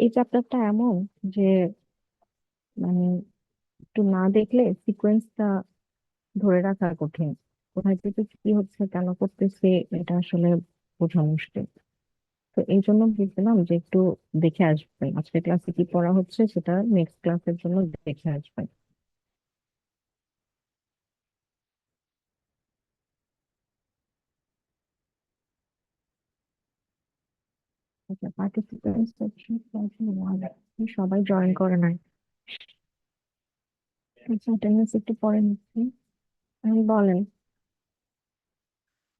এই চ্যাপ্টারটা এমন যে মানে একটু না দেখলে সিকোয়েন্সটা ধরে রাখা কঠিন। কোথায় থেকে কি হচ্ছে, কেন করতেছে, এটা আসলে বোঝা মুশকিল। তো এই জন্য বলছিলাম যে একটু দেখে আসবেন, আজকে ক্লাসে কি পড়া হচ্ছে সেটা নেক্সট ক্লাসের জন্য দেখে আসবেন। আচ্ছা, পার্টিসিপেন্ট সেকশন সবাই জয়েন করে নাই। আচ্ছা, অ্যাটেন্ডেন্স একটু পরে নিচ্ছি। বলেন,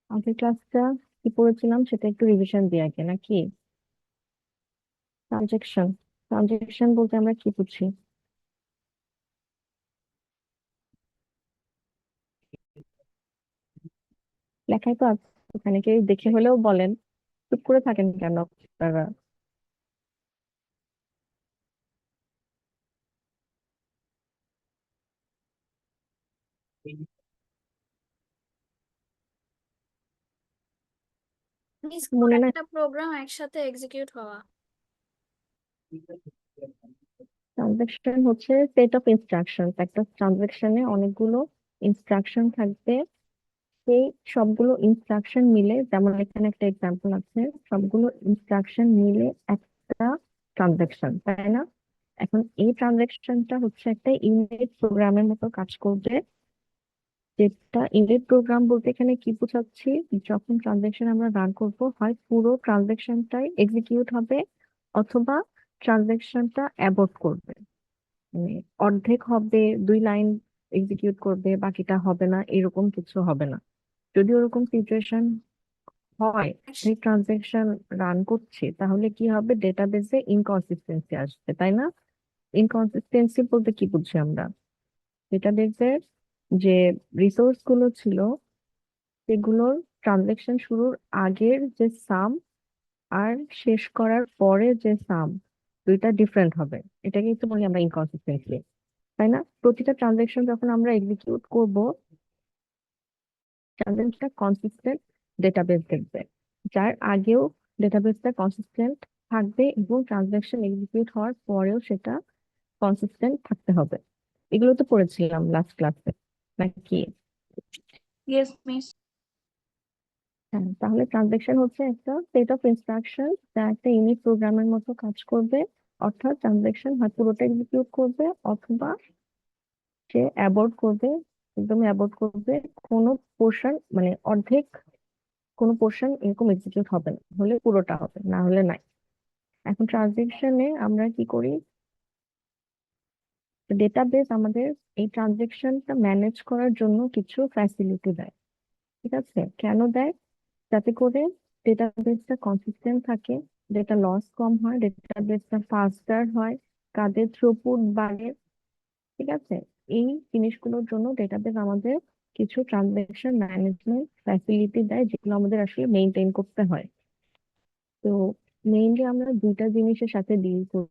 আগের ক্লাসটা কি পড়েছিলাম সেটা একটু রিভিশন দিয়ে আগে নাকি? ট্রানজেকশন। ট্রানজেকশন বলতে আমরা কি বুঝি? লেখাই তো আছে ওখানে, কেউ দেখে হলেও বলেন। চুপ করে থাকেন কেন আপনারা? মিস কোনো মনে নাই? একটা প্রোগ্রাম একসাথে এক্সিকিউট হওয়া। ট্রানজাকশন হচ্ছে সেট অফ ইনস্ট্রাকশন। একটা ট্রানজাকশনে অনেকগুলো ইনস্ট্রাকশন থাকবে। সেই সবগুলো ইনস্ট্রাকশন মিলে, যেমন এখানে একটা এক্সাম্পল আছে, সবগুলো ইনস্ট্রাকশন মিলে একটা ট্রানজাকশন, তাই না? এখন এই ট্রানজাকশনটা হচ্ছে একটা ইউনিট প্রোগ্রামের মতো কাজ করবে। যেটা ইউনিট প্রোগ্রাম বলতে এখানে কি বোঝাচ্ছি, যখন ট্রানজাকশন আমরা রান করব, হয় পুরো ট্রানজাকশনটাই এক্সিকিউট হবে, অথবা ট্রানজাকশনটা অ্যাবর্ট করবে। মানে অর্ধেক হবে, 2 লাইন এক্সিকিউট করবে, বাকিটা হবে না, এরকম কিছু হবে না। যদি ওরকম সিচুয়েশন হয়, একস- আমি ট্রানজাকশন রান করছি, তাহলে কি হবে, ডেটাবেজে ইনকনসিস্টেন্সি আসবে, তাই না? ইনকনসিস্টেন্সি বলতে কি বুঝছি আমরা? ডেটাবেজের যে রিসোর্স গুলো ছিল, সেগুলোর ট্রানজাকশন শুরুর আগের যে সাম আর শেষ করার পরে যে সাম, দুইটা ডিফারেন্ট হবে। এটাকেই তো বলি আমরা ইনকনসিস্টেন্সি, তাই না? প্রতিটা ট্রানজাকশন যখন আমরা এক্সিকিউট করব, ট্রানজাকশনটা কনসিস্টেন্ট ডেটাবেস দেখবে, যার আগেও ডেটাবেসটা কনসিস্টেন্ট থাকবে, এবং ট্রানজাকশন এক্সিকিউট হওয়ার পরেও সেটা কনসিস্টেন্ট থাকতে হবে। এগুলো তো পড়েছিলাম লাস্ট ক্লাসে, নাকি? Yes miss. হ্যাঁ, তাহলে ট্রানজাকশন হচ্ছে একটা সেট অফ ইনস্ট্রাকশন যা একটা ইউনিট প্রোগ্রামের মতো কাজ করবে। অর্থাৎ ট্রানজাকশন হয় পুরোটা এক্সিকিউট করবে, অথবা সে অ্যাবর্ট করবে, একদম অ্যাবর্ট করবে। কোনো পোর্শন, মানে অর্ধেক কোনো পোর্শন এরকম এক্সিকিউট হবে না, হলে পুরোটা হবে, না হলে নাই। এখন ট্রানজেকশনে আমরা কি করি, ডেটাবেস আমাদের এই ট্রানজেকশনটা ম্যানেজ করার জন্য কিছু ফ্যাসিলিটি দেয়। ঠিক আছে, কেন দেয়? যাতে করে ডেটাবেসটা কনসিস্টেন্ট থাকে, ডেটা লস কম হয়, ডেটাবেসটা ফাস্টার হয়, কাজের থ্রুপুট বাড়ে। ঠিক আছে, এই জিনিসগুলোর জন্য ডেটাবেস আমাদের কিছু ট্রানজাকশন ম্যানেজমেন্ট ফ্যাসিলিটি দেয়, যেগুলো আমাদের আসলে মেইনটেইন করতে হয়। তো মেইনলি আমরা দুইটা জিনিসের সাথে ডিল করি।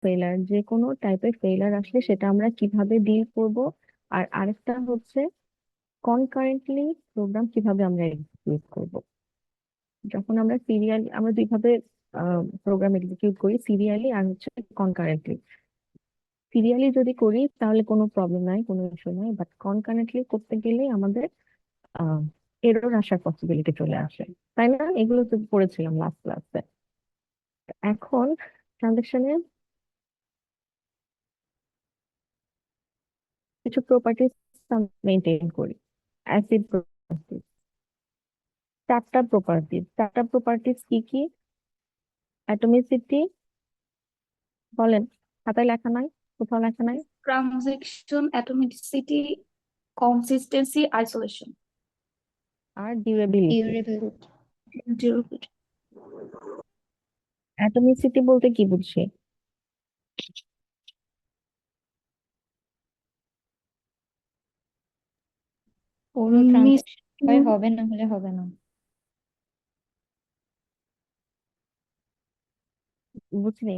ফেলার, যে কোনো টাইপের ফেলার আসলে সেটা আমরা কিভাবে ডিল করব। আর আরেকটা হচ্ছে কনকারেন্টলি প্রোগ্রাম কিভাবে আমরা এক্সিকিউট করব। যখন আমরা সিরিয়ালি, আমরা দুইভাবে প্রোগ্রাম এক্সিকিউট করি, সিরিয়ালি আর হচ্ছে কনকারেন্টলি। সিরিয়ালি যদি করি তাহলে কোনো প্রবলেম নাই, কোনো ইস্যু নাই, বাট কনকারেন্টলি করতে গেলে আমাদের এরর আসার পসিবিলিটি চলে আসে, তাই না? এগুলো তো পড়েছিলাম লাস্ট ক্লাসে। এখন ট্রানজাকশনে কিছু প্রপার্টিজ মেনটেন করি, অ্যাসিড প্রপার্টিজ। 4টা প্রপার্টিজ, 4টা প্রপার্টিজ কি কি? অ্যাটমিসিটি, বলেন, খাতায় লেখা নাই? কোথাও লেখা নাই? ট্রানজেকশন, অ্যাটমিসিটি, কনসিস্টেন্সি, আইসোলেশন, আর ডিউরেবিলিটি। ডিউরেবিলিটি। ডিউরেবিলিটি। অ্যাটমিসিটি বলতে কি বুঝি? পুরো মিস, ট্রানজাকশন হয় হবে, না হলে হবে না। বুঝলি?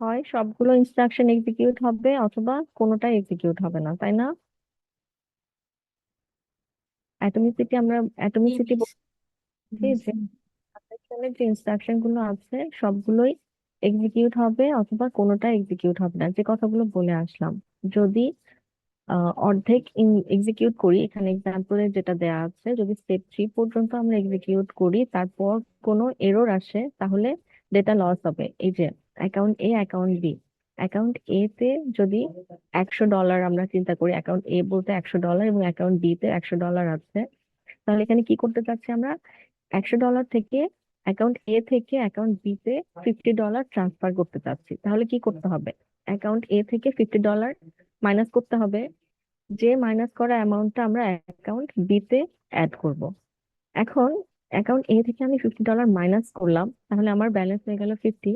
হয় সবগুলো ইনস্ট্রাকশন এক্সিকিউট হবে অথবা কোনোটাই এক্সিকিউট হবে না, তাই না? অ্যাটমিসিটি আমরা জি অ্যাটমিসিটি মিস। বলছি যে ট্রানজাকশনের যে ইনস্ট্রাকশন গুলো আছে সবগুলোই এক্সিকিউট হবে অথবা কোনোটা এক্সিকিউট হবে না, যে কথাগুলো বলে আসলাম। যদি অর্ধেক এক্সিকিউট করি, এখানে এক্সাম্পলে যেটা দেয়া আছে, যদি স্টেপ 3 পর্যন্ত আমরা এক্সিকিউট করি তারপর কোনো এরর আসে তাহলে ডেটা লস হবে। এই যে অ্যাকাউন্ট এ, অ্যাকাউন্ট বি, অ্যাকাউন্ট এ তে যদি $100 আমরা চিন্তা করি, অ্যাকাউন্ট এ বলতে $100 এবং অ্যাকাউন্ট বি তে $100 আছে, তাহলে এখানে কি করতে চাচ্ছি আমরা? $100 থেকে অ্যাকাউন্ট এ থেকে অ্যাকাউন্ট বি তে $50 ট্রান্সফার করতে চাচ্ছি। তাহলে কি করতে হবে? অ্যাকাউন্ট এ থেকে $50 মাইনাস করতে হবে, যে মাইনাস করা অ্যামাউন্টটা আমরা অ্যাকাউন্ট বি তে অ্যাড করব। এখন অ্যাকাউন্ট এ থেকে আমি $50 মাইনাস করলাম, তাহলে আমার ব্যালেন্স হয়ে গেল 50।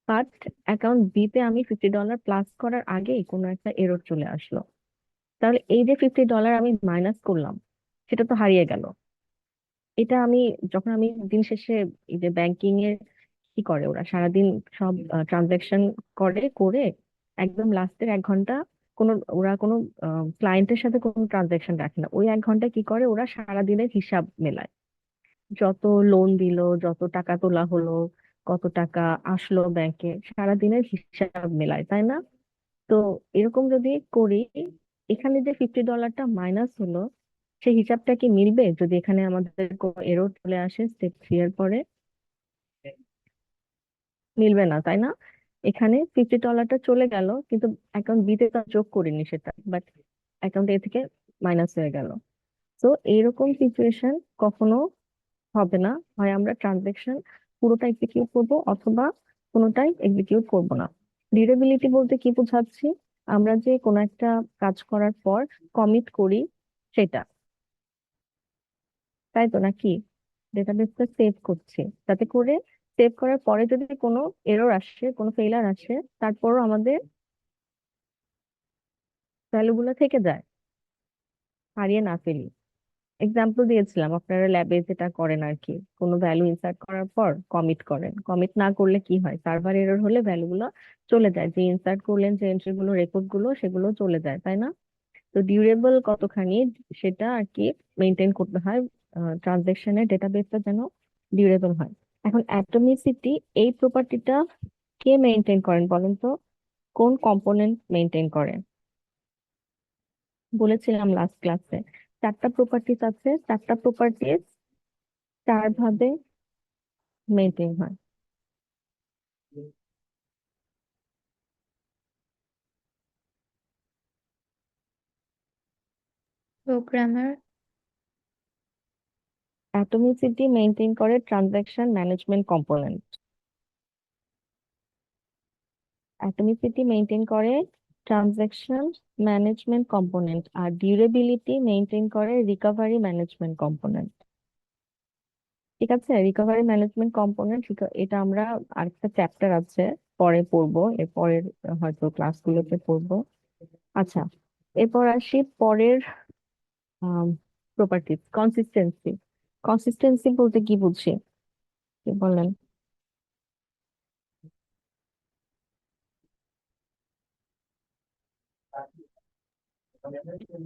বাট অ্যাকাউন্ট বি তে আমি $50 প্লাস করার আগেই কোনো একটা এরর চলে আসলো, তাহলে এই যে $50 আমি মাইনাস করলাম সেটা তো হারিয়ে গেল। এটা আমি যখন আমি দিন শেষে, এই যে ব্যাংকিং এর কি করে ওরা সারাদিন সব ট্রানজাকশন করে করে একদম লাস্টের 1 ঘন্টা কোনো, ওরা কোনো ক্লায়েন্টের সাথে কোনো ট্রানজাকশন রাখে না, ওই 1 ঘন্টা কি করে ওরা সারাদিনের হিসাব মেলায়, যত লোন দিল, যত টাকা তোলা হলো, কত টাকা আসলো ব্যাংকে, সারাদিনের হিসাব মেলায়, তাই না? তো এরকম যদি করি, এখানে যে $50টা মাইনাস হলো সেই হিসাবটা কি মিলবে যদি এখানে আমাদের কোনো এরর চলে আসে স্টেপ 3 এর পরে? মিলবে না, তাই না? এখানে $50টা চলে গেল কিন্তু অ্যাকাউন্ট বি তে তো আর যোগ করিনি সেটা, বাট অ্যাকাউন্ট এ থেকে মাইনাস হয়ে গেল। তো এইরকম সিচুয়েশন কখনো হবে না, হয় আমরা ট্রানজেকশন পুরোটা এক্সিকিউট করব অথবা কোনোটাই এক্সিকিউট করব না। ডিউরেবিলিটি বলতে কি বোঝাচ্ছি? আমরা যে কোনো একটা কাজ করার পর কমিট করি সেটা, তাই তো নাকি? ডেটাবেসটা সেভ করছি যাতে করে সেভ করার পরে যদি কোনো এরর আসে, কোনো ফেইলার আসে, তারপরও আমাদের ভ্যালু গুলো থেকে যায়, হারিয়ে না ফেলি। এক্সাম্পল দিয়েছিলাম, আপনারা ল্যাবে যেটা করেন আর কি, কোনো ভ্যালু ইনসার্ট করার পর কমিট করেন, কমিট না করলে কি হয়, সার্ভার এরর হলে ভ্যালু গুলো চলে যায়, যে ইনসার্ট করলেন যে এন্ট্রি গুলো, রেকর্ড গুলো, সেগুলো চলে যায়, তাই না? তো ডিউরেবল কতখানি সেটা আর কি মেনটেন করতে হয়, ট্রানজেকশনের ডেটাবেসটা যেন ডিউরেবল হয়। এখন অ্যাটমিসিটি, এই প্রপার্টিটা কে মেনটেন করেন বলেন তো? কোন কম্পোনেন্ট মেনটেন করে? বলেছিলাম লাস্ট ক্লাসে 4টা প্রপার্টিজ আছে, 4টা প্রপার্টিজ 4 ভাবে মেনটেন হয়। প্রোগ্রামার, অ্যাটমিসিটি মেনটেন করে ট্রানজাকশন ম্যানেজমেন্ট কম্পোনেন্ট, অ্যাটমিসিটি মেনটেন করে ট্রানজাকশন ম্যানেজমেন্ট কম্পোনেন্ট, আর ডিউরেবিলিটি মেনটেন করে রিকভারি ম্যানেজমেন্ট কম্পোনেন্ট। ঠিক আছে, রিকভারি ম্যানেজমেন্ট কম্পোনেন্ট, এটা আমরা আরেকটা চ্যাপ্টার আছে পরে পড়বো, এর পরের হয়তো ক্লাসগুলোতে পড়বো। আচ্ছা, এরপর আসি পরের প্রপার্টিজ, কনসিস্টেন্সি। কনসিস্টেন্সি বলতে কি বুঝি, কি বলেন?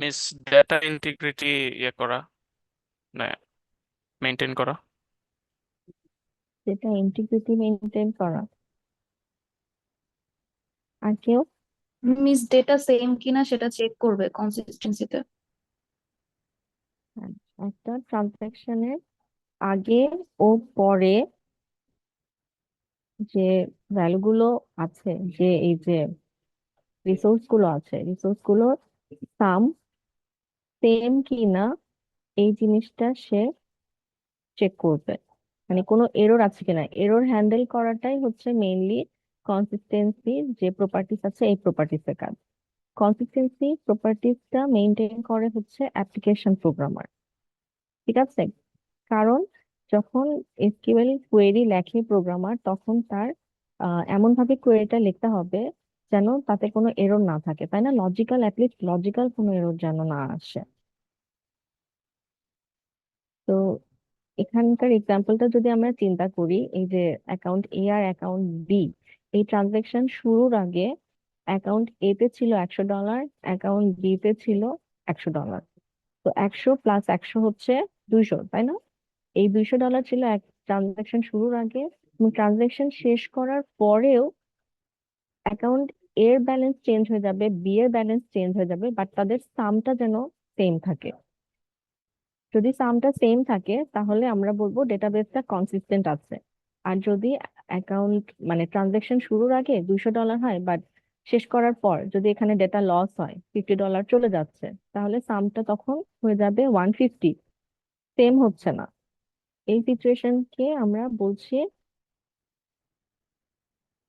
মিস, ডেটা ইন্টিগ্রিটি ইয়ে করা, না, মেনটেন করা। যেটা ইন্টিগ্রিটি মেনটেন করা। আর কেউ? মিস ডেটা সেম কিনা সেটা চেক করবে কনসিস্টেন্সিতে। হ্যাঁ, একটা ট্রানজাকশনের আগে ও পরে যে ভ্যালু গুলো আছে, যে এই যে রিসোর্স গুলো আছে, রিসোর্স গুলো সাম সেম কিনা এই জিনিসটা সে চেক করবে, মানে কোনো এরর আছে কিনা। এরর হ্যান্ডেল করাটাই হচ্ছে মেইনলি কনসিস্টেন্সি যে প্রপার্টিস আছে এই প্রপার্টিস এর কাজ। কনসিস্টেন্সি প্রপার্টিসটা মেইনটেইন করে হচ্ছে অ্যাপ্লিকেশন প্রোগ্রামার, ঠিক আছে? কারণ যখন এসকিউএল কোয়েরি লেখে প্রোগ্রামার, তখন তার এমন ভাবে কোয়েরিটা লিখতে হবে যেন তাতে কোনো এরর না থাকে, তাই না? লজিক্যাল, অ্যাটলিস্ট লজিক্যাল কোনো এরর যেন না আসে। তো এখানকার এক্সাম্পলটা যদি আমরা চিন্তা করি, এই যে অ্যাকাউন্ট এ আর অ্যাকাউন্ট বি, এই ট্রানজেকশন শুরুর আগে অ্যাকাউন্ট এ তে ছিল $100, অ্যাকাউন্ট বি তে ছিল $100। তো 100 + 100 হচ্ছে 200, তাই না? এই $200 ছিল এক ট্রানজেকশন শুরুর আগে, এবং ট্রানজেকশন শেষ করার পরেও অ্যাকাউন্ট এর ব্যালেন্স চেঞ্জ হয়ে যাবে, বি এর ব্যালেন্স চেঞ্জ হয়ে যাবে, বাট তাদের সামটা যেন সেম থাকে। যদি সামটা সেম থাকে তাহলে আমরা বলবো ডেটাবেসটা কনসিস্টেন্ট আছে। আর যদি অ্যাকাউন্ট মানে ট্রানজেকশন শুরুর আগে $200 হয়, বাট শেষ করার পর যদি এখানে ডেটা লস হয়, $50 চলে যাচ্ছে, তাহলে সামটা তখন হয়ে যাবে 150, সেম হচ্ছে না। এই সিচুয়েশনকে আমরা বলছি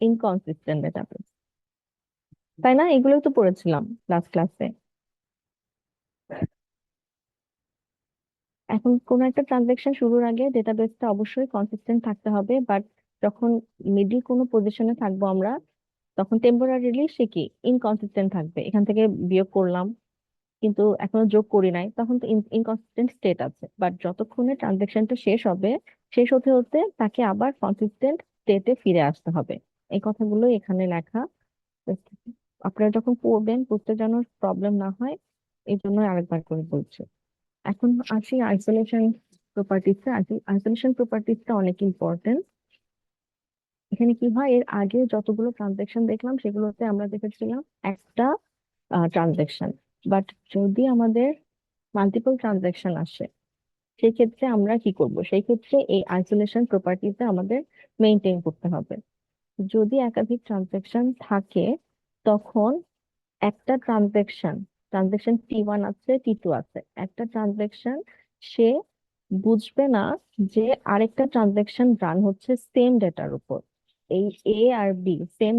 ইনকনসিস্টেন্ট ডেটাবেস, তাই না? এগুলোই তো পড়েছিলাম লাস্ট ক্লাসে। এখন কোন একটা ট্রানজেকশন শুরুর আগে ডেটাবেসটা অবশ্যই কনসিস্টেন্ট থাকতে হবে, বাট যখন মিডিল কোনো পজিশনে থাকবো আমরা, তখন টেম্পোরারিলি সে কি ইনকনসিস্টেন্ট থাকবে। এখান থেকে বিয়োগ করলাম কিন্তু এখনো যোগ করি নাই, তখন তো ইনকনসিস্টেন্ট স্টেট আছে। বাট যতক্ষণে ট্রানজেকশনটা শেষ হবে, শেষ হতে হতে তাকে আবার কনসিস্টেন্ট স্টেটে ফিরে আসতে হবে। এই কথাগুলো এখানে লেখা। আপনারা যখন পড়বেন, বুঝতে যেন প্রবলেম না হয়, এই জন্য আরেকবার করে বলছি। এখন আসি আইসোলেশন প্রপার্টিসে। আইসোলেশন প্রপার্টিসটা অনেক ইম্পর্টেন্ট। এখানে কি হয়, এর আগে যতগুলো ট্রানজেকশন দেখলাম সেগুলোতে আমরা দেখেছিলাম একটা ট্রানজেকশন, বাট যদি আমাদের মাল্টিপল ট্রানজেকশন আসে, সেই ক্ষেত্রে আমরা কি করব? সেই ক্ষেত্রে এই আইসোলেশন প্রপার্টিটা আমাদের মেনটেন করতে হবে। যদি একাধিক ট্রানজেকশন থাকে, তখন একটা ট্রানজেকশন, T1 আছে, T2 আছে, একটা ট্রানজেকশন সে বুঝবে না যে আরেকটা ট্রানজেকশন রান হচ্ছে সেম ডেটার উপর। এই এ আর বি সেম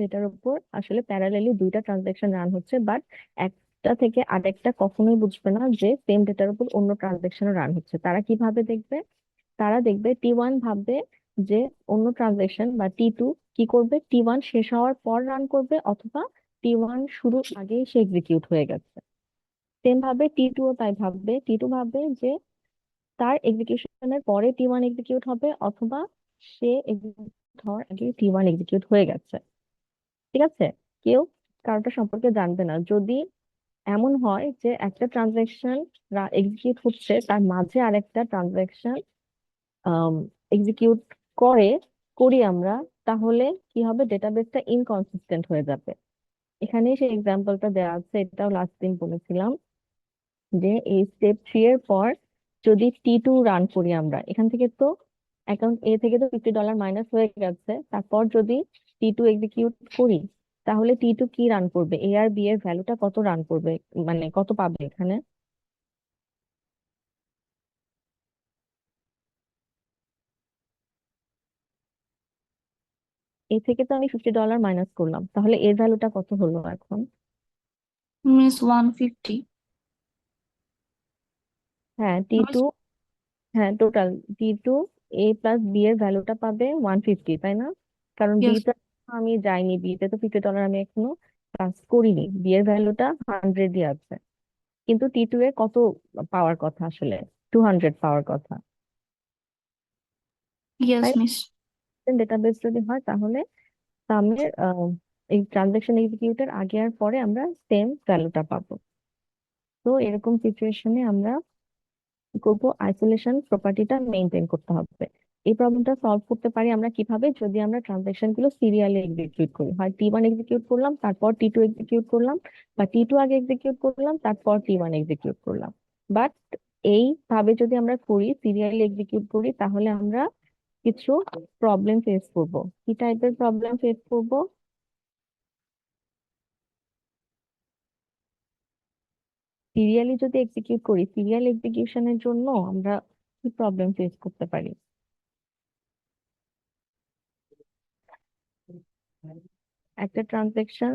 ডেটার উপর আসলে প্যারালালি দুইটা ট্রানজেকশন রান হচ্ছে, বাট একটা থেকে আরেকটা কখনোই বুঝবে না যে সেম ডেটার উপর অন্য ট্রানজেকশন রান হচ্ছে। তারা কিভাবে দেখবে? তারা দেখবে T1 ভাববে যে অন্য ট্রানজেকশন বা T2 কি করবে, T1 শেষ হওয়ার পর রান করবে, অথবা T1 শুরুর আগেই সে এক্সিকিউট হয়ে গেছে। সেম ভাবে T2 ও তাই ভাববে। T2 ভাববে যে তার এক্সিকিউশনের পরে T1 এক্সিকিউট হবে, অথবা সে এক্সিকিউট হওয়ার আগে T1 এক্সিকিউট হয়ে গেছে। ঠিক আছে? কেউ কারোটা সম্পর্কে জানবে না। যদি এমন হয় যে একটা ট্রানজেকশন এক্সিকিউট হচ্ছে, তার মাঝে আরেকটা ট্রানজেকশন এক্সিকিউট করে করি আমরা, তাহলে কি হবে? ডেটাবেসটা ইনকনসিস্টেন্ট হয়ে যাবে। এখানে সেই এক্সাম্পলটা দেওয়া আছে, এটাও লাস্ট দিন বলেছিলাম যে এই স্টেপ 3 এর পর যদি T2 রান করি আমরা, এখান থেকে তো অ্যাকাউন্ট এ থেকে তো $50 মাইনাস হয়ে গেছে, তারপর যদি T2 এক্সিকিউট করি, তাহলে T2 কি রান করবে? এ আর বি এর ভ্যালুটা কত রান করবে, মানে কত পাবে এখানে? এ থেকে তো আমি $50 মাইনাস করলাম, তাহলে এর ভ্যালুটা কত হলো এখন? মিস 150। হ্যাঁ, T2, হ্যাঁ টোটাল T2 এ প্লাস বি এর ভ্যালুটা পাবে 150, তাই না? কারণ বি ইয়েস। তে আমি যাইনি, বি তে তো $50 আমি এখনো কাজ করিনি, বি এর ভ্যালুটা 100ই আছে। কিন্তু T2 এর কত পাওয়ার কথা আসলে? 200 পাওয়ার কথা, ইয়েস তাই? মিস। ডেটাবেস যদি হয় তাহলে সামের এই ট্রানজাকশন এক্সিকিউটের আগে আর পরে আমরা সেম ভ্যালুটা পাবো। তো এরকম সিচুয়েশনে আমরা কি করবো? আইসোলেশন প্রপার্টিটা মেনটেন করতে হবে। এই প্রবলেমটা সলভ করতে পারি আমরা কিভাবে? যদি আমরা ট্রানজাকশন গুলো সিরিয়ালি এক্সিকিউট করি, হয় T1 এক্সিকিউট করলাম তারপর T2 এক্সিকিউট করলাম, বা T2 আগে এক্সিকিউট করলাম তারপর T1 এক্সিকিউট করলাম। বাট এইভাবে যদি আমরা করি, সিরিয়ালি এক্সিকিউট করি, তাহলে আমরা কিছু প্রবলেম ফেস করব। কি টাইপের প্রবলেম ফেস করব? সিরিয়ালি যদি এক্সিকিউট করি, সিরিয়াল এক্সিকিউশনের জন্য আমরা কি প্রবলেম ফেস করতে পারি? একটা ট্রানজাকশন,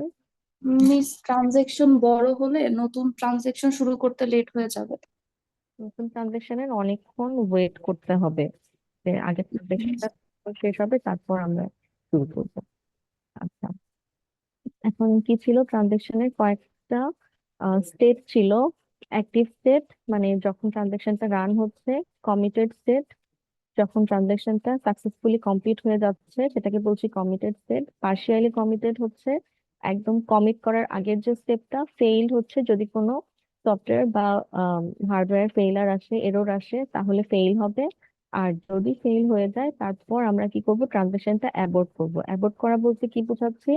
মিস ট্রানজেকশন বড় হলে নতুন ট্রানজেকশন শুরু করতে লেট হয়ে যাবে। নতুন ট্রানজাকশনের অনেকক্ষণ ওয়েট করতে হবে, যে আগে ট্রানজাকশনটা শেষ হবে তারপর আমরা শুরু করবো। আচ্ছা, এখন কি ছিল? ট্রানজাকশনের কয়েকটা স্টেট ছিল। অ্যাক্টিভ স্টেট, মানে যখন ট্রানজাকশনটা রান হচ্ছে; কমিটেড স্টেট, যখন ট্রানজাকশনটা সাকসেসফুলি কমপ্লিট হয়ে যাচ্ছে সেটাকে বলছি কমিটেড স্টেট। পার্শিয়ালি কমিটেড হচ্ছে একদম কমিট করার আগের যে স্টেপটা। ফেইল্ড হচ্ছে যদি কোনো সফটওয়্যার বা হার্ডওয়্যার ফেইলার আসে, এরর আসে, তাহলে ফেইল হবে। আর যদি ফেইল হয়ে যায় তারপর আমরা কি করব, ট্রানজাকশনটা অ্যাবর্ট করব। অ্যাবর্ট করা বলতে কি বোঝাচ্ছি,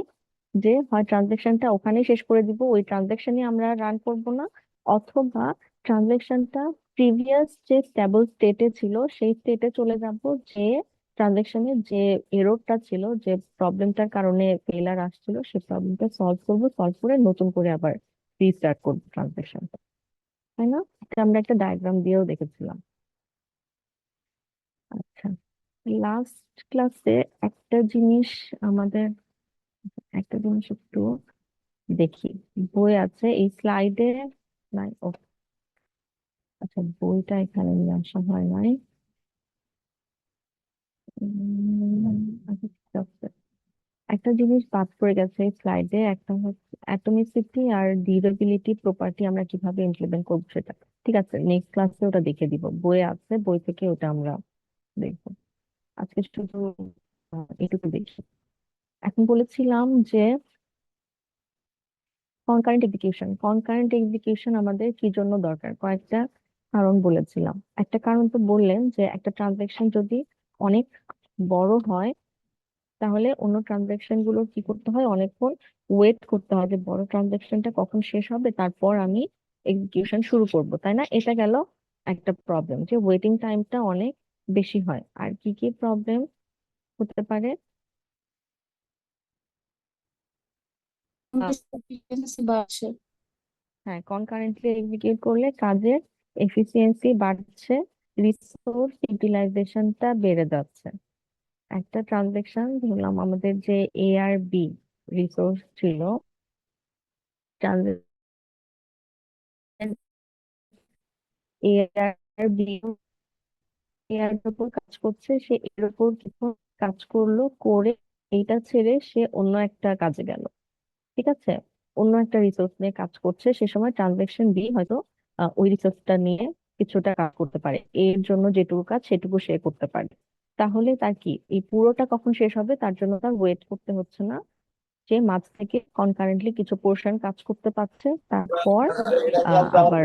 যে হয় ট্রানজাকশনটা ওখানেই শেষ করে দিব, ওই ট্রানজাকশনই আমরা রান করব না, অথবা ট্রানজাকশনটা প্রিভিয়াস যে স্টেবল স্টেটে ছিল সেই স্টেটে চলে যাব, যে ট্রানজাকশনের যে এররটা ছিল, যে প্রবলেমটার কারণে ফেলার আসছিল, সেই প্রবলেমটা সলভ করব, সলভ করে নতুন করে আবার রিস্টার্ট করবো ট্রানজাকশনটা। তাই না? এটা আমরা একটা ডায়াগ্রাম দিয়েও দেখেছিলাম। আচ্ছা, লাস্ট ক্লাসে একটা জিনিস আমাদের একটা জিনিস একটু দেখি, বই আছে এই স্লাইডে নাই। ও আচ্ছা, বইটা এখানে নিয়ে আসা হয় নাই। আচ্ছা, ঠিক আছে। একটা জিনিস বাদ পড়ে গেছে স্লাইডে, একটা হচ্ছে অ্যাটমিসিটি আর ডিউরেবিলিটি প্রপার্টি আমরা কিভাবে ইমপ্লিমেন্ট করবো সেটা। ঠিক আছে, নেক্সট ক্লাসে ওটা দেখে দিব, বই আছে, বই থেকে ওটা আমরা দেখবো। আজকে শুধু এটুকু দেখি। এখন বলেছিলাম যে কনকারেন্ট এক্সিকিউশন আমাদের কি জন্য দরকার, কয়েকটা কারণ বলেছিলাম। একটা কারণ তো বললেন যে একটা ট্রানজাকশন যদি অনেক বড় হয় তাহলে অন্য ট্রানজাকশন গুলো কি করতে হয়, অনেকক্ষণ ওয়েট করতে হয় যে বড় ট্রানজাকশনটা কখন শেষ হবে, তারপর আমি এক্সিকিউশন শুরু করব, তাই না? এটা গেল একটা প্রবলেম, যে ওয়েটিং টাইমটা অনেক বেশি হয়। আর কি কি প্রবলেম হতে পারে? আহ, efficiency বাড়ছে। হ্যাঁ, কনকারেন্টলি এক্সিকিউট করলে কাজের এফিসিয়েন্সি বাড়ছে, রিসোর্স ইউটিলাইজেশনটা বেড়ে যাচ্ছে। একটা ট্রানজাকশন ধরলাম, আমাদের যে এ আর বি রিসোর্স ছিল, ট্রানজাকশন এ আর বি এর উপর কাজ করছে, সে এর উপর কিছু কাজ করলো, করে এইটা ছেড়ে সে অন্য একটা কাজে গেল। ঠিক আছে, অন্য একটা রিসোর্স নিয়ে কাজ করছে, সে সময় ট্রানজাকশন বি হয়তো ওই রিসোর্সটা নিয়ে কিছুটা কাজ করতে পারে, এর জন্য যেটুকু কাজ সেটুকু সে করতে পারে। তাহলে তার কি এই পুরোটা কখন শেষ হবে তার জন্য তার ওয়েট করতে হচ্ছে না, যে মাঝ থেকে কনকারেন্টলি কিছু পোর্শন কাজ করতে পারছে, তারপর আবার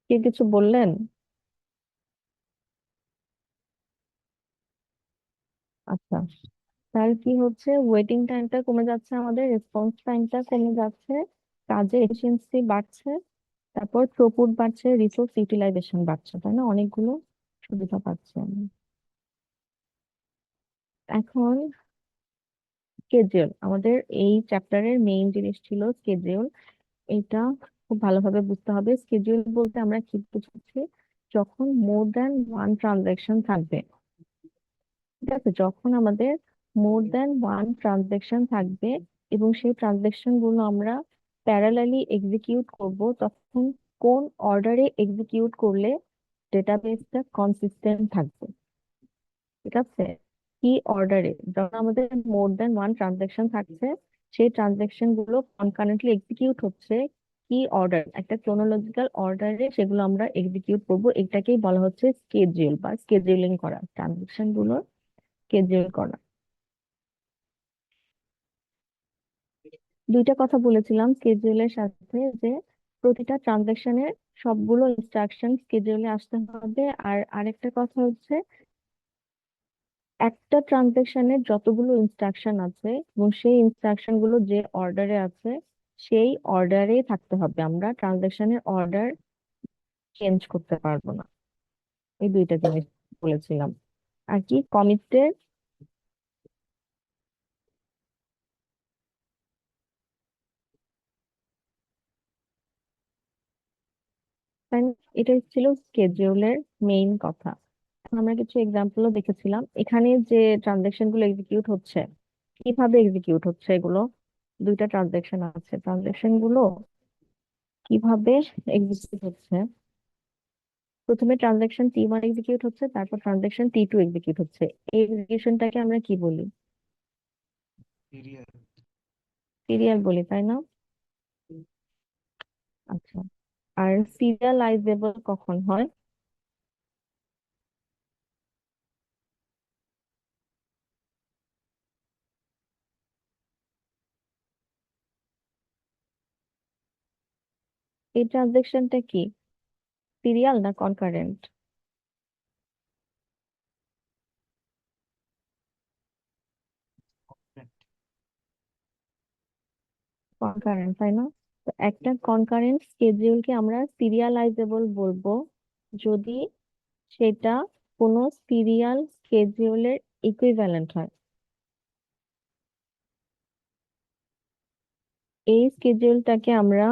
কে কিছু বললেন? আচ্ছা, তার কি হচ্ছে, ওয়েটিং টাইমটা কমে যাচ্ছে, আমাদের রেসপন্স টাইমটা কমে যাচ্ছে, কাজের এফিসিয়েন্সি বাড়ছে, তারপর থ্রুপুট বাড়ছে, রিসোর্স ইউটিলাইজেশন বাড়ছে, তাই না? অনেকগুলো সুবিধা পাচ্ছি আমি। এখন স্কেডিউল, আমাদের এই চ্যাপ্টারের মেইন জিনিস ছিল স্কেডিউল। এটা খুব ভালোভাবে বুঝতে হবে। স্কেডিউল বলতে আমরা কি বুঝছি, যখন মোর দ্যান ওয়ান ট্রানজাকশন থাকবে। ঠিক আছে, যখন আমাদের মোর দ্যান ওয়ান ট্রানজেকশন থাকবে এবং সেই ট্রানজেকশন গুলো আমরা প্যারালালি এক্সিকিউট করব, তখন কোন অর্ডারে এক্সিকিউট করলে ডেটাবেসটা কনসিস্টেন্ট থাকবে। ঠিক আছে, কি অর্ডারে, যখন আমাদের মোর দ্যান ওয়ান ট্রানজেকশন থাকছে, সেই ট্রানজেকশন গুলো কনকারেন্টলি এক্সিকিউট হচ্ছে, কি অর্ডার, একটা ক্রোনোলজিক্যাল অর্ডারে সেগুলো আমরা এক্সিকিউট করব, এটাকেই বলা হচ্ছে স্কেডিউল বা স্কেডিউলিং করা, ট্রানজেকশন গুলো স্কেডিউল করা। দুইটা কথা বলেছিলাম স্কেডিউলের সাথে, যে প্রতিটা ট্রানজাকশনের সবগুলো ইনস্ট্রাকশন স্কেডিউলে আসতে হবে। আর আরেকটা কথা হচ্ছে, একটা ট্রানজাকশনের যতগুলো ইনস্ট্রাকশন আছে এবং সেই ইনস্ট্রাকশন গুলো যে অর্ডারে আছে সেই অর্ডারেই থাকতে হবে, আমরা ট্রানজাকশনের অর্ডার চেঞ্জ করতে পারবো না। এই দুইটা জিনিস বলেছিলাম। আর কি কমিটেড, এটাই ছিল স্কেডিউলের মেইন কথা। এখন আমরা কিছু এক্সাম্পলও দেখেছিলাম, এখানে যে ট্রানজাকশন গুলো এক্সিকিউট হচ্ছে, কিভাবে এক্সিকিউট হচ্ছে এগুলো। দুইটা ট্রানজাকশন আছে, ট্রানজাকশন গুলো কিভাবে এক্সিকিউট হচ্ছে, প্রথমে ট্রানজাকশন T1 এক্সিকিউট হচ্ছে, তারপর ট্রানজাকশন T2 এক্সিকিউট হচ্ছে। এই এক্সিকিউশনটাকে আমরা কি বলি? সিরিয়াল বলি, তাই না? আচ্ছা, আর সিরিয়ালাইজেবল কখন হয়? এই ট্রানজেকশনটা কি সিরিয়াল না কনকারেন্ট? কনকারেন্ট, তাই না? তো একটা কনকারেন্ট স্কেডিউলকে আমরা সিরিয়ালাইজেবল বলবো যদি সেটা কোনো সিরিয়াল স্কেডিউলের ইকুইভ্যালেন্ট হয়। এই স্কেডিউলটাকে আমরা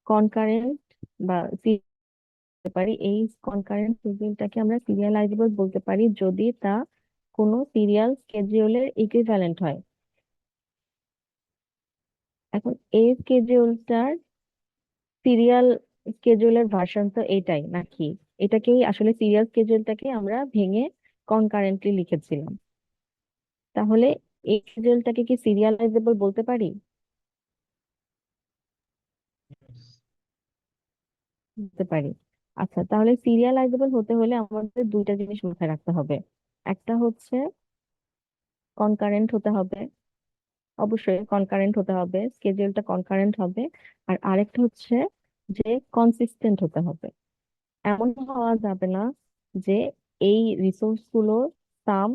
কনকারেন্ট বা বলতে পারি, এই কনকারেন্ট শিডিউলটাকে আমরা সিরিয়ালাইজেবল বলতে পারি যদি তা কোনো সিরিয়াল স্কেডিউলের ইকুইভ্যালেন্ট হয়। এখন এই স্কেডিউলটার সিরিয়াল স্কেডিউলের ভার্সন তো এটাই নাকি? এটাকেই আসলে সিরিয়াল স্কেডিউলটাকে আমরা ভেঙে কনকারেন্টলি লিখেছিলাম। তাহলে এই শিডিউলটাকে কি সিরিয়ালাইজেবল বলতে পারি? বলতে পারি। আচ্ছা, তাহলে সিরিয়ালাইজেবল হতে হলে আমাদের দুইটা জিনিস মাথায় রাখতে হবে। একটা হচ্ছে কনকারেন্ট হতে হবে, অবশ্যই কনকারেন্ট হতে হবে, স্কেডিউলটা কনকারেন্ট হবে। আর আরেকটা হচ্ছে যে কনসিস্টেন্ট হতে হবে। এমন হওয়া যাবে না যে এই রিসোর্স গুলো সাম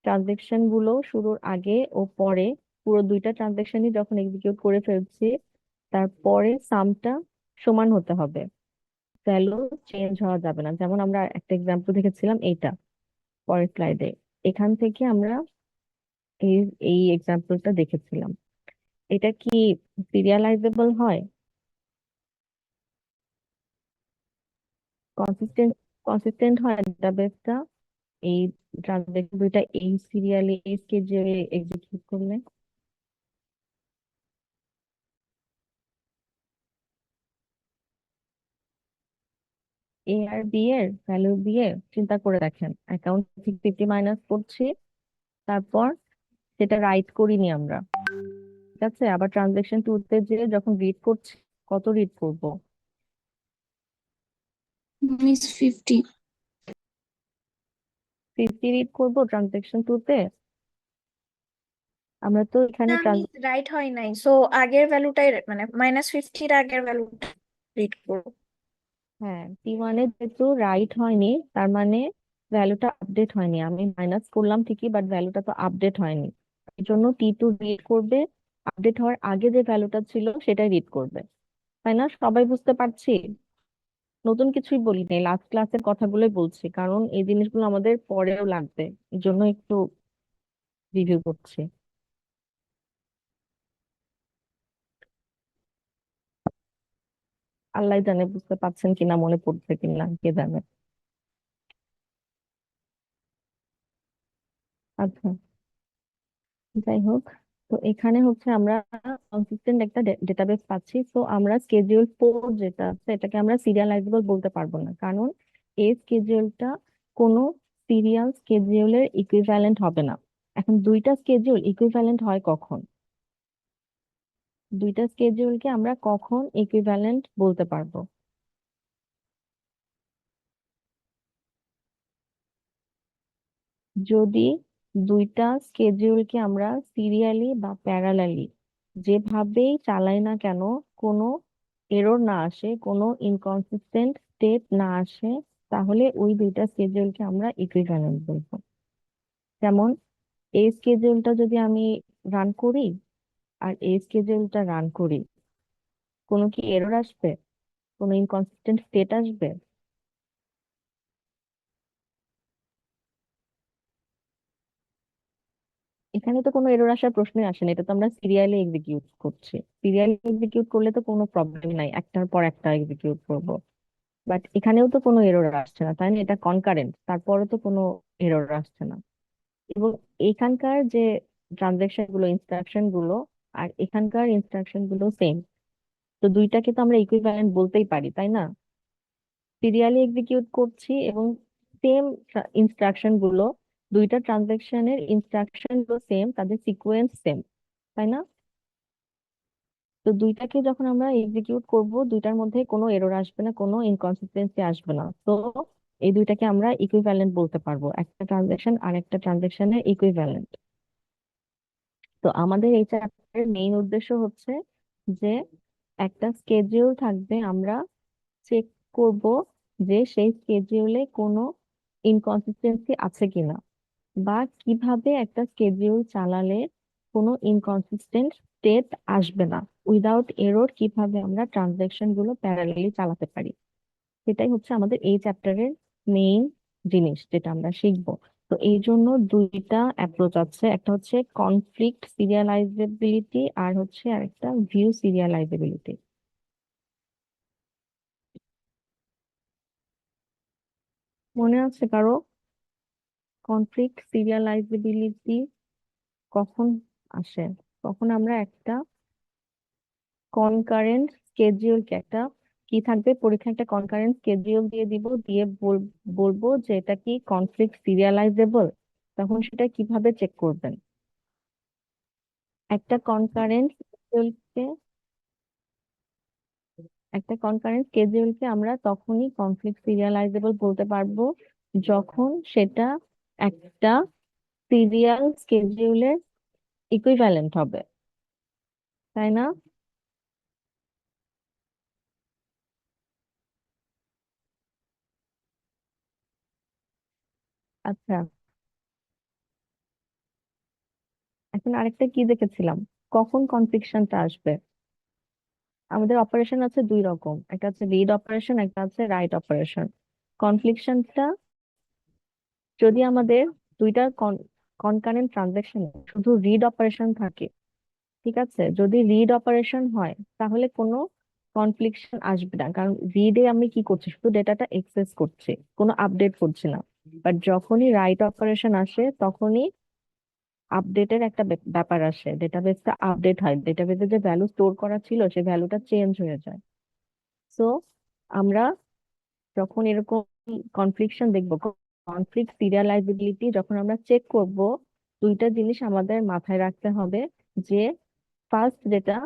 ট্রানজেকশন গুলো শুরুর আগে ও পরে পুরো দুইটা ট্রানজেকশনই যখন এক্সিকিউট করে ফেলছি তারপরে সামটা সমান হতে হবে, ভ্যালু চেঞ্জ হওয়া যাবে না। যেমন আমরা একটা এক্সাম্পল দেখেছিলাম এইটা পরের স্লাইডে, এখান থেকে আমরা এই এই এক্সাম্পলটা দেখেছিলাম। এটা কি সিরিয়ালাইজেবল হয়? কনসিস্টেন্ট কনসিস্টেন্ট হয় ডাটাবেসটা এই ট্রানজেকশন দুইটা এই সিরিয়ালি এই স্কেডিউলে এক্সিকিউট করলে? এ আর বি এর ভ্যালু দিয়ে চিন্তা করে দেখেন, অ্যাকাউন্ট 50 মাইনাস করছি, তারপর সেটা রাইট করিনি আমরা, ঠিক আছে? আবার ট্রানজেকশন টুতে যে যখন রিড করছি, কত রিড করব? মিস 50। 50 রিড করব ট্রানজেকশন টুতে। আমরা তো এখানে না মিস রাইট হয় নাই, সো আগের ভ্যালুটাই মানে -50-র আগের ভ্যালুটা রিড করবো। হ্যাঁ, T1 এ যেহেতু রাইট হয়নি তার মানে ভ্যালুটা আপডেট হয়নি। আমি মাইনাস করলাম ঠিকই, বাট ভ্যালুটা তো আপডেট হয়নি। এই জন্য T2 রিড করবে, আপডেট হওয়ার আগে যে ভ্যালুটা ছিল সেটাই রিড করবে। তাই না? সবাই বুঝতে পারছি? নতুন কিছুই বলি নাই, লাস্ট ক্লাসের কথাগুলোই বলছি, কারণ এই জিনিসগুলো আমাদের পরেও লাগবে, এই জন্য একটু রিভিউ করছি। আল্লাহ জানে বুঝতে পারছেন কিনা, মনে পড়ছে কিনা, কে জানে। আচ্ছা, যাই হোক, তো এখানে হচ্ছে আমরা কনসিস্টেন্ট একটা ডেটাবেস পাচ্ছি। তো আমরা স্কেডিউল 4 যেটা আছে এটাকে আমরা সিরিয়ালাইজেবল বলতে পারবো না, কারণ এই স্কেডিউলটা কোনো সিরিয়াল স্কেডিউলের ইকুইভ্যালেন্ট হবে না। এখন দুইটা স্কেডিউল ইকুইভ্যালেন্ট হয় কখন? দুইটা স্কেডিউলকে আমরা কখন ইকুইভ্যালেন্ট বলতে পারবো? যদি দুইটা স্কেডিউলকে আমরা সিরিয়ালি বা প্যারালালি যেভাবেই চালাই না কেন কোনো এরর না আসে, কোনো ইনকনসিস্টেন্ট স্টেট না আসে, তাহলে ওই দুইটা স্কেডিউলকে আমরা ইকুইভ্যালেন্ট বলবো। যেমন এই স্কেডিউলটা যদি আমি রান করি আর এই স্কেডিউলটা রান করি, কোনো কি এরর আসবে? কোনো ইনকনসিস্টেন্ট স্টেট আসবে? এখানে তো কোনো এরর আসার প্রশ্নই আসে না, এটা তো আমরা সিরিয়ালি এক্সিকিউট করছি। সিরিয়ালি এক্সিকিউট করলে তো কোনো প্রবলেম নাই, একটার পর একটা এক্সিকিউট করব। বাট এখানেও তো কোনো এরর আসছে না, তাই না? এটা কনকারেন্ট, তারপরে তো কোনো এরর আসছে না। এবং এখানকার যে ট্রানজেকশন গুলো, ইনস্ট্রাকশন গুলো আর এখানকার ইনস্ট্রাকশন গুলো সেম, তো দুইটাকে তো আমরা ইকুইভ্যালেন্ট বলতেই পারি, তাই না? সিরিয়ালি এক্সিকিউট করছি এবং সেম ইনস্ট্রাকশন গুলো, দুইটা ট্রানজেকশনের ইনস্ট্রাকশন গুলো সেম, তাদের সিকোয়েন্স সেম, তাই না? তো দুইটাকে যখন আমরা এক্সিকিউট করব, দুইটার মধ্যে কোনো এরর আসবে না, কোনো ইনকনসিস্টেন্সি আসবে না। তো এই দুইটাকে আমরা ইকুইভ্যালেন্ট বলতে পারবো, একটা ট্রানজাকশন আর একটা ট্রানজাকশনের ইকুইভ্যালেন্ট। তো আমাদের এই চ্যাপ্টারের মেইন উদ্দেশ্য হচ্ছে যে একটা স্কেডিউল থাকবে, আমরা চেক করব যে সেই স্কেডিউলে কোনো ইনকনসিস্টেন্সি আছে কিনা, বা কিভাবে একটা স্কেডিউল চালালে কোনো ইনকনসিস্টেন্ট স্টেট আসবে না, উইদাউট এরর কিভাবে আমরা ট্রানজাকশন গুলো প্যারালালি চালাতে পারি। সেটাই হচ্ছে আমাদের এই চ্যাপ্টারের মেইন জিনিস যেটা আমরা শিখবো। তো এই জন্য দুইটা অ্যাপ্রোচ আছে, একটা হচ্ছে কনফ্লিক্ট সিরিয়ালাইজেবিলিটি আর হচ্ছে আরেকটা ভিউ সিরিয়ালাইজেবিলিটি। মনে আছে কারো কনফ্লিক্ট সিরিয়ালাইজেবিলিটি কখন আসে? কখন আমরা একটা কনকারেন্ট স্কেডিউলকে, একটা কি থাকবে পরীক্ষা, একটা কনকারেন্ট স্কেডিউল দিয়ে দিব, দিয়ে বলবো যে এটা কি কনফ্লিক্ট সিরিয়ালাইজেবল, তখন সেটা কিভাবে চেক করবেন? একটা কনকারেন্ট স্কেডিউলকে একটা কনকারেন্ট স্কেডিউলকে আমরা তখনই কনফ্লিক্ট সিরিয়ালাইজেবল বলতে পারবো যখন সেটা একটা সিরিয়াল স্কেডিউলের ইকুইভ্যালেন্ট হবে, তাই না? আচ্ছা, এখন আরেকটা কি দেখেছিলাম, কখন কনফ্লিকশনটা আসবে? আমাদের অপারেশন আছে দুই রকম, একটা হচ্ছে রিড অপারেশন, একটা হচ্ছে রাইট অপারেশন। কনফ্লিকশনটা যদি আমাদের দুইটা কনকারেন্ট ট্রানজাকশনে শুধু রিড অপারেশন থাকে, ঠিক আছে, যদি রিড অপারেশন হয় তাহলে কোনো কনফ্লিকশন আসবে না, কারণ রিডে আমি কি করছি, শুধু ডেটাটা এক্সেস করছি, কোনো আপডেট করছি না। বাট যখনই রাইট অপারেশন আসে তখনই আপডেটের একটা ব্যাপার আসে, ডেটাবেসটা আপডেট হয়, ডেটাবেসে যে ভ্যালু স্টোর করা ছিল সেই ভ্যালুটা চেঞ্জ হয়ে যায়। সো আমরা যখন এরকম কনফ্লিকশন দেখবো, কনফ্লিক্ট সিরিয়ালাইজেবিলিটি যখন আমরা চেক করব, দুইটা জিনিস আমাদের মাথায় রাখতে হবে। যে ফার্স্ট যেটা,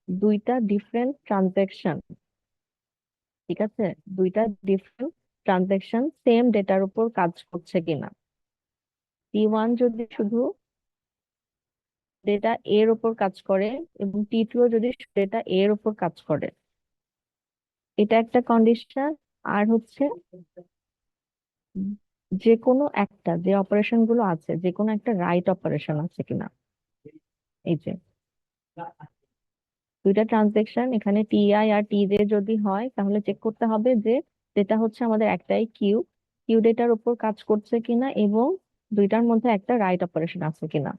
দুইটা ডিফারেন্ট ট্রানজাকশন, ঠিক আছে, দুইটা ডিফারেন্ট ট্রানজাকশন সেম ডেটার উপর কাজ করছে কিনা। T1 যদি শুধু ডেটা এর উপর কাজ করে এবং T2 যদি ডেটা এর উপর কাজ করে, এটা একটা কন্ডিশন। আর হচ্ছে যে কোনো একটা, যে অপারেশন গুলো আছে, যে কোনো একটা রাইট অপারেশন আছে কিনা। এই যে দুইটা ট্রানজেকশন এখানে টিআই আর টিজে যদি হয়, তাহলে চেক করতে হবে যে যেটা হচ্ছে আমাদের একটাই কিউ, কিউ ডেটার উপর কাজ করছে কিনা এবং দুইটার মধ্যে একটা রাইট অপারেশন আছে কিনা।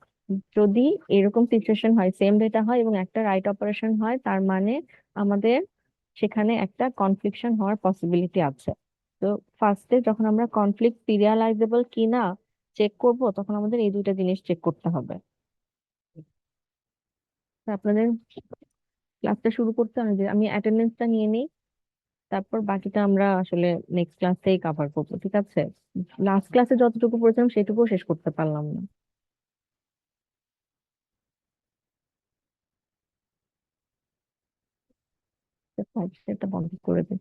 যদি এরকম সিচুয়েশন হয়, সেম ডেটা হয় এবং একটা রাইট অপারেশন হয়, তার মানে আমাদের সেখানে একটা কনফ্লিকশন হওয়ার পসিবিলিটি আছে। তো ফার্স্টে যখন আমরা কনফ্লিক্ট সিরিয়ালাইজেবল কিনা চেক করব, তখন আমাদের এই দুইটা জিনিস চেক করতে হবে। তো আপনাদের ক্লাসটা শুরু করতে হবে, যে আমি অ্যাটেন্ডেন্সটা নিয়ে নিই, তারপর বাকিটা আমরা আসলে নেক্সট ক্লাসেই কভার করবো, ঠিক আছে? লাস্ট ক্লাসে যতটুকু পড়েছিলাম সেটুকু শেষ করতে পারলাম না। এটা বন্ধ করে দিই,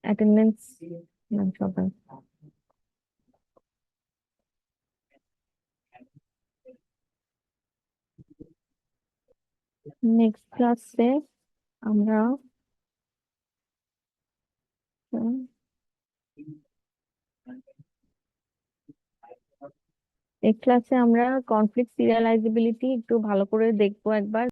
অ্যাটেন্ডেন্স সবাই। নেক্সট ক্লাসে আমরা উম, এই ক্লাসে আমরা কনফ্লিক্ট সিরিয়ালাইজেবিলিটি একটু ভালো করে দেখবো একবার।